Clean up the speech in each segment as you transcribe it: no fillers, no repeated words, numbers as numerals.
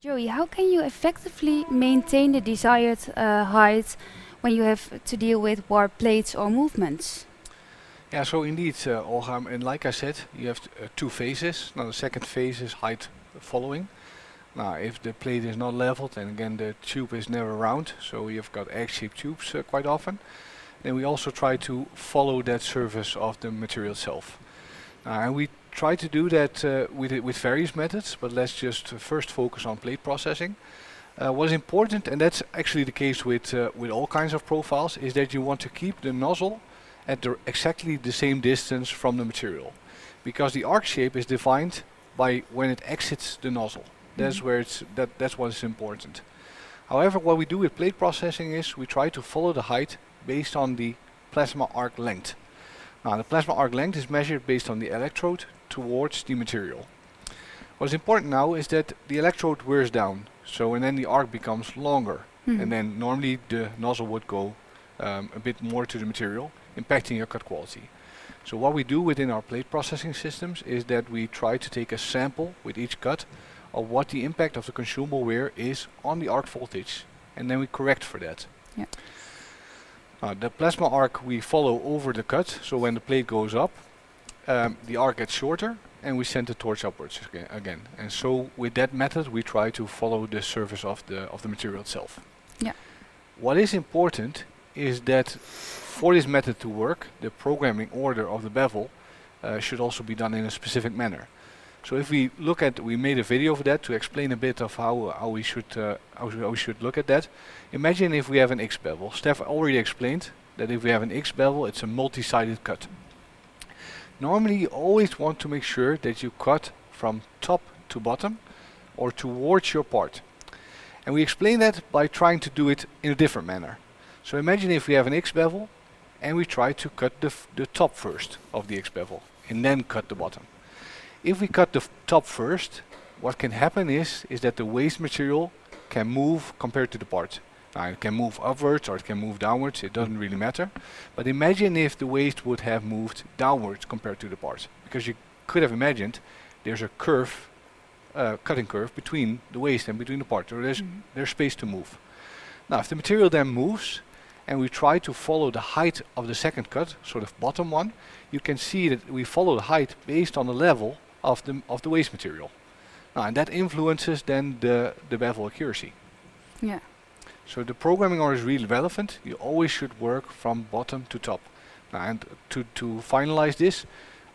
Joey, how can you effectively maintain the desired height when you have to deal with warp plates or movements? Yeah, so indeed, Olga, and like I said, you have two phases. Now the second phase is height following. Now if the plate is not leveled, and again the tube is never round, so you've got egg-shaped tubes quite often, then we also try to follow that surface of the material itself. And we try to do that with various methods, but let's just first focus on plate processing. What is important, and that's actually the case with all kinds of profiles, is that you want to keep the nozzle at exactly the same distance from the material, because the arc shape is defined by when it exits the nozzle. That's where that's what is important. However, what we do with plate processing is we try to follow the height based on the plasma arc length. Now the plasma arc length is measured based on the electrode towards the material. What's important now is that the electrode wears down, so and then the arc becomes longer, and then normally the nozzle would go a bit more to the material, impacting your cut quality. So what we do within our plate processing systems is that we try to take a sample with each cut of what the impact of the consumable wear is on the arc voltage, and then we correct for that. Yeah. The plasma arc we follow over the cut, so when the plate goes up, the arc gets shorter, and we send the torch upwards again. And so with that method we try to follow the surface of the material itself. Yeah. What is important is that for this method to work, the programming order of the bevel should also be done in a specific manner. So if we look at, we made a video of that to explain a bit of how we should look at that. Imagine if we have an X bevel. Steph already explained that if we have an X bevel, it's a multi-sided cut. Normally you always want to make sure that you cut from top to bottom or towards your part. And we explain that by trying to do it in a different manner. So imagine if we have an X bevel and we try to cut the top first of the X bevel and then cut the bottom. If we cut the top first, what can happen is that the waste material can move compared to the part. Now it can move upwards or it can move downwards, it doesn't really matter. But imagine if the waste would have moved downwards compared to the part. Because you could have imagined there's a curve, cutting curve between the waste and between the part. So there's space to move. Now if the material then moves and we try to follow the height of the second cut, so the bottom one, you can see that we follow the height based on the level of the waste material. Now, and that influences then the bevel accuracy. Yeah. So the programming order is really relevant. You always should work from bottom to top. Now, and to finalize this,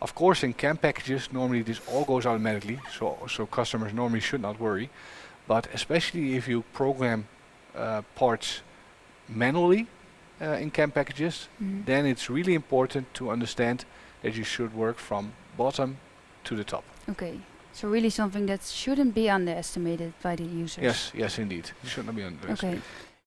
of course in CAM packages normally this all goes automatically, so customers normally should not worry. But especially if you program parts manually in CAM packages, then it's really important to understand that you should work from bottom to the top. Okay. So really something that shouldn't be underestimated by the users. Yes, indeed. You should not be underestimated. Okay.